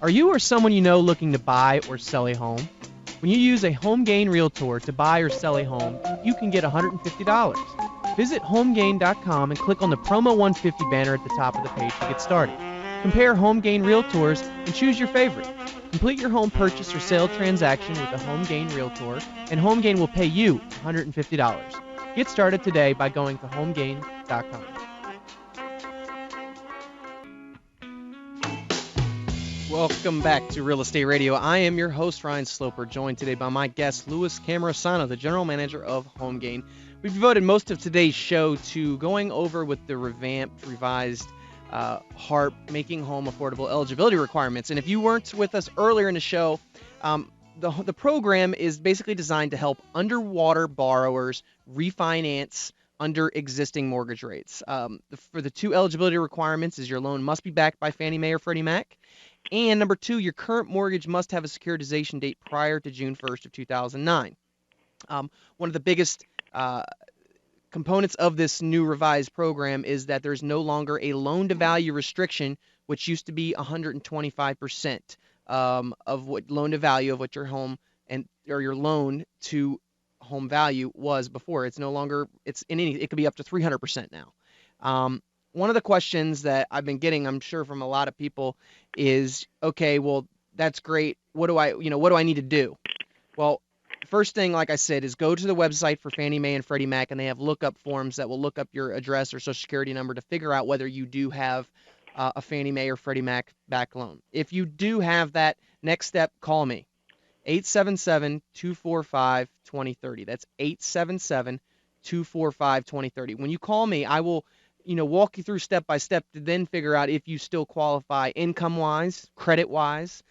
Are you or someone you know looking to buy or sell a home? When you use a HomeGain Realtor to buy or sell a home, you can get $150. Visit HomeGain.com and click on the Promo 150 banner at the top of the page to get started. Compare HomeGain Realtors and choose your favorite. Complete your home purchase or sale transaction with a HomeGain Realtor, and HomeGain will pay you $150. Get started today by going to HomeGain.com. Welcome back to Real Estate Radio. I am your host, Ryan Sloper, joined today by my guest, Louis Cammarosano, the general manager of HomeGain. We've devoted most of today's show to going over with the revised HARP, Making Home Affordable eligibility requirements. And if you weren't with us earlier in the show, the program is basically designed to help underwater borrowers refinance under existing mortgage rates. For the two eligibility requirements is your loan must be backed by Fannie Mae or Freddie Mac. And number two, your current mortgage must have a securitization date prior to June 1st of 2009. One of the biggest components of this new revised program is that there's no longer a loan-to-value restriction, which used to be 125% of what loan-to-value of what your home or your loan to home value was before. It's no longer. It could be up to 300% now. One of the questions that I've been getting, I'm sure from a lot of people, is, okay, well, that's great. What do I need to do? Well, first thing, like I said, is go to the website for Fannie Mae and Freddie Mac, and they have lookup forms that will look up your address or social security number to figure out whether you do have a Fannie Mae or Freddie Mac back loan. If you do have that, next step, call me. 877-245-2030. That's 877-245-2030. When you call me, I will walk you through step by step to then figure out if you still qualify income-wise, credit-wise.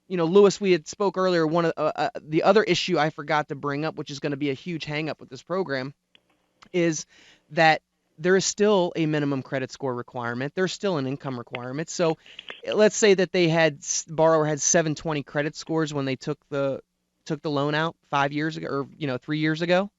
Louis, we had spoke earlier, one of the other issue I forgot to bring up, which is going to be a huge hang-up with this program, is that there is still a minimum credit score requirement. There's still an income requirement. So let's say that borrower had 720 credit scores when they took the loan out 5 years ago or 3 years ago.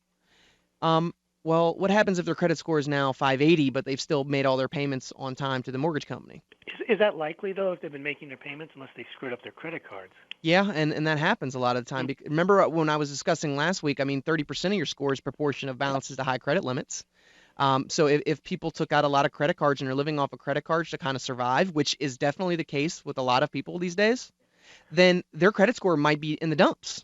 Well, what happens if their credit score is now 580, but they've still made all their payments on time to the mortgage company? Is that likely, though, if they've been making their payments, unless they screwed up their credit cards? Yeah, and that happens a lot of the time. Remember when I was discussing last week, 30% of your score is proportion of balances to high credit limits. So if people took out a lot of credit cards and are living off of credit cards to kind of survive, which is definitely the case with a lot of people these days, then their credit score might be in the dumps.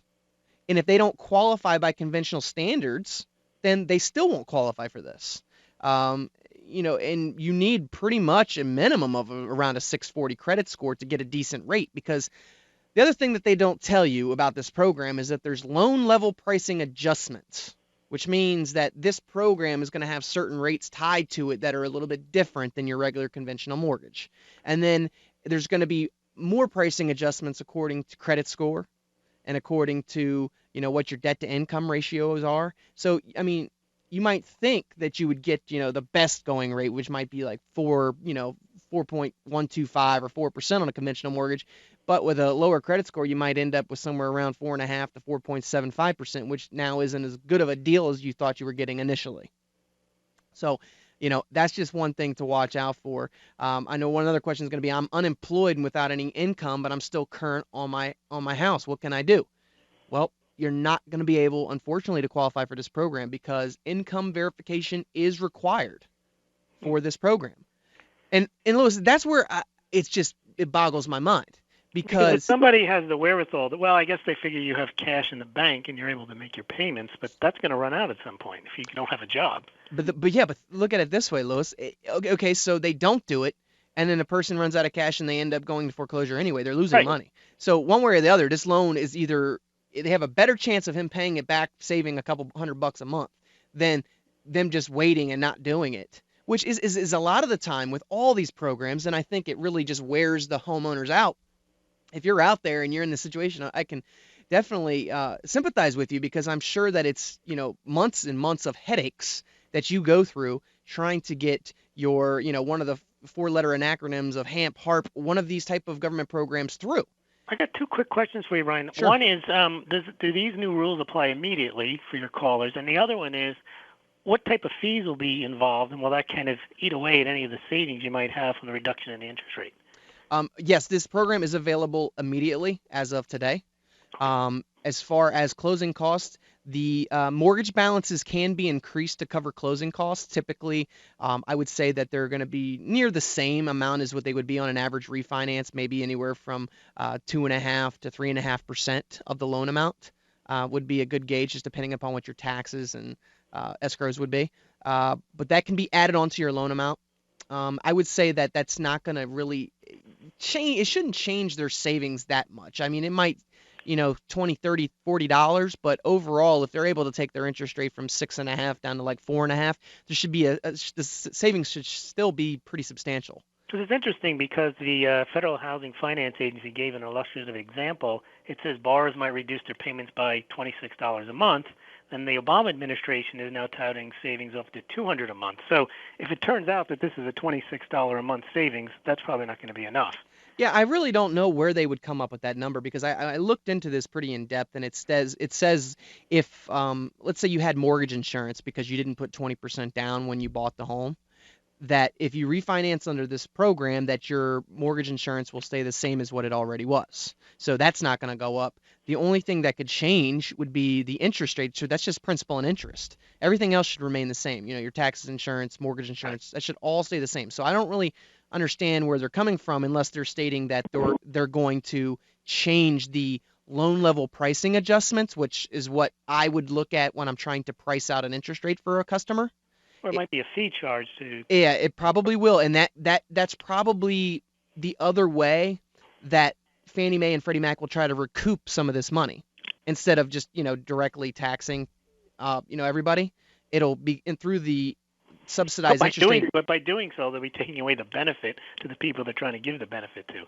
And if they don't qualify by conventional standards, then they still won't qualify for this. And you need pretty much a minimum of around a 640 credit score to get a decent rate, because the other thing that they don't tell you about this program is that there's loan level pricing adjustments, which means that this program is going to have certain rates tied to it that are a little bit different than your regular conventional mortgage. And then there's going to be more pricing adjustments according to credit score and according to what your debt to income ratios are. So you might think that you would get the best going rate, which might be like 4.125 or 4% on a conventional mortgage, but with a lower credit score you might end up with somewhere around 4.5 to 4.75%, which now isn't as good of a deal as you thought you were getting initially. So that's just one thing to watch out for. I know one other question is going to be, I'm unemployed and without any income, but I'm still current on my house. What can I do? Well, you're not going to be able, unfortunately, to qualify for this program because income verification is required for this program. And Louis, that's where it boggles my mind. Because if somebody has the wherewithal, I guess they figure you have cash in the bank and you're able to make your payments, but that's going to run out at some point if you don't have a job. But look at it this way, Louis. Okay, so they don't do it, and then a person runs out of cash and they end up going to foreclosure anyway. They're losing money. So one way or the other, this loan is either they have a better chance of him paying it back, saving a couple $100 a month, than them just waiting and not doing it, which is a lot of the time with all these programs, and I think it really just wears the homeowners out. If you're out there and you're in this situation, I can definitely sympathize with you, because I'm sure that it's months and months of headaches that you go through trying to get your one of the four-letter acronyms of HARP, one of these type of government programs through. I got two quick questions for you, Ryan. Sure. One is, do these new rules apply immediately for your callers? And the other one is, what type of fees will be involved, and will that kind of eat away at any of the savings you might have from the reduction in the interest rate? Yes, this program is available immediately as of today. As far as closing costs, the mortgage balances can be increased to cover closing costs. Typically, I would say that they're going to be near the same amount as what they would be on an average refinance, maybe anywhere from 2.5 to 3.5% of the loan amount would be a good gauge, just depending upon what your taxes and escrows would be. But that can be added onto your loan amount. I would say that that's not going to really change. It shouldn't change their savings that much. I mean, it might, 20, 30, $40, but overall, if they're able to take their interest rate from 6.5 down to like 4.5, there should be the savings should still be pretty substantial. So it's interesting because the Federal Housing Finance Agency gave an illustrative example. It says borrowers might reduce their payments by $26 a month, and the Obama administration is now touting savings up to $200 a month. So if it turns out that this is a $26 a month savings, that's probably not going to be enough. Yeah, I really don't know where they would come up with that number because I looked into this pretty in depth, and it says if let's say you had mortgage insurance because you didn't put 20% down when you bought the home, that if you refinance under this program, that your mortgage insurance will stay the same as what it already was. So that's not going to go up. The only thing that could change would be the interest rate. So that's just principal and interest. Everything else should remain the same. Your taxes, insurance, mortgage insurance, that should all stay the same. So I don't really understand where they're coming from unless they're stating that they're going to change the loan level pricing adjustments, which is what I would look at when I'm trying to price out an interest rate for a customer. Or it might be a fee charge to. Yeah, it probably will, and that's probably the other way that Fannie Mae and Freddie Mac will try to recoup some of this money instead of just directly taxing everybody. It'll be through the subsidized interest rate. But by doing so, they'll be taking away the benefit to the people they're trying to give the benefit to.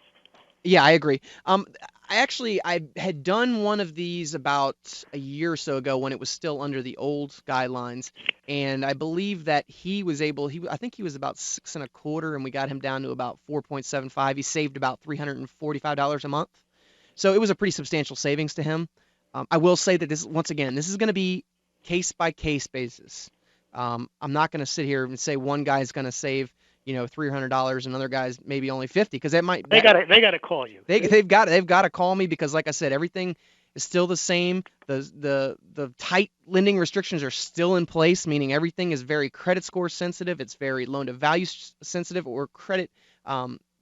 Yeah, I agree. I had done one of these about a year or so ago when it was still under the old guidelines, and I believe that I think he was about 6.25, and we got him down to about 4.75. He saved about $345 a month, so it was a pretty substantial savings to him. I will say that this is going to be case by case basis. I'm not going to sit here and say one guy's going to save $300, another guy's maybe only 50, because they got to call you. They've got to call me, because like I said, everything is still the same. The tight lending restrictions are still in place, meaning everything is very credit score sensitive. It's very loan to value sensitive, or credit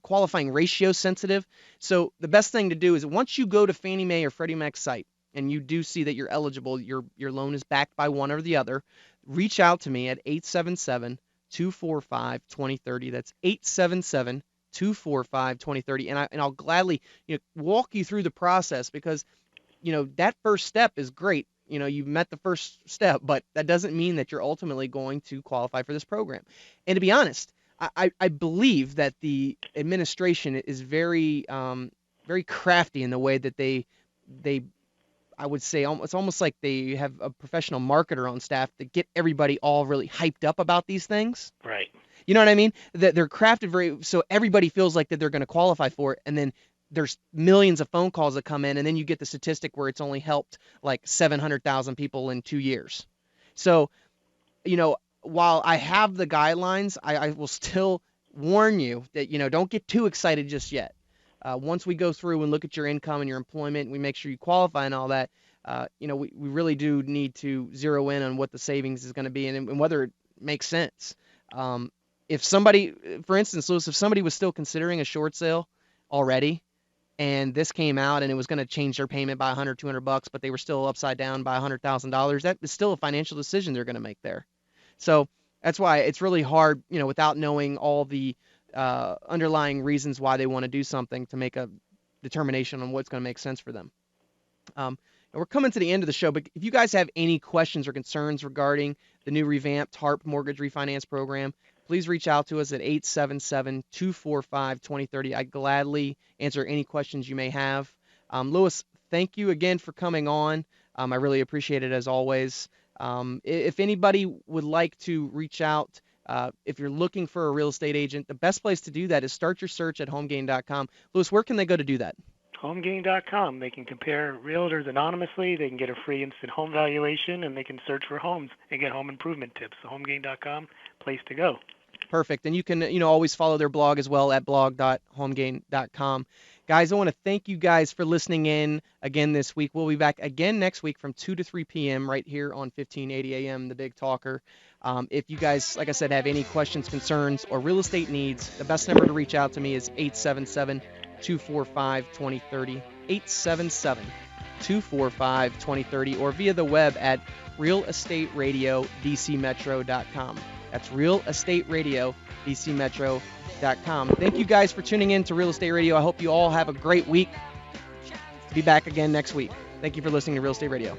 qualifying ratio sensitive. So the best thing to do is, once you go to Fannie Mae or Freddie Mac's site and you do see that you're eligible, your loan is backed by one or the other, reach out to me at 877-245-2030. That's 877-245-2030, and I'll gladly walk you through the process, because that first step is great. You've met the first step, but that doesn't mean that you're ultimately going to qualify for this program. And to be honest, I believe that the administration is very very crafty in the way that they I would say it's almost like they have a professional marketer on staff to get everybody all really hyped up about these things. Right. You know what I mean? That they're crafted so everybody feels like that they're going to qualify for it, and then there's millions of phone calls that come in, and then you get the statistic where it's only helped like 700,000 people in 2 years. So, while I have the guidelines, I will still warn you that don't get too excited just yet. Once we go through and look at your income and your employment, and we make sure you qualify and all that, we really do need to zero in on what the savings is going to be, and whether it makes sense. If somebody, for instance, Lewis, if somebody was still considering a short sale already, and this came out and it was going to change their payment by $100, $200, but they were still upside down by $100,000, that is still a financial decision they're going to make there. So that's why it's really hard, without knowing all the underlying reasons why they want to do something, to make a determination on what's going to make sense for them. And we're coming to the end of the show, but if you guys have any questions or concerns regarding the new revamped HARP mortgage refinance program, please reach out to us at 877-245-2030. I'd gladly answer any questions you may have. Lewis, thank you again for coming on. I really appreciate it, as always. If anybody would like to reach out, if you're looking for a real estate agent, the best place to do that is start your search at homegain.com. Lewis, where can they go to do that? Homegain.com. They can compare realtors anonymously. They can get a free instant home valuation, and they can search for homes and get home improvement tips. So homegain.com, place to go. Perfect. And you can, always follow their blog as well at blog.homegain.com. Guys, I want to thank you guys for listening in again this week. We'll be back again next week from 2 to 3 p.m. right here on 1580 a.m., The Big Talker. If you guys, like I said, have any questions, concerns, or real estate needs, the best number to reach out to me is 877-245-2030, 877-245-2030, or via the web at realestateradio.dcmetro.com. That's realestateradio.dcmetro.com. Thank you guys for tuning in to Real Estate Radio. I hope you all have a great week. Be back again next week. Thank you for listening to Real Estate Radio.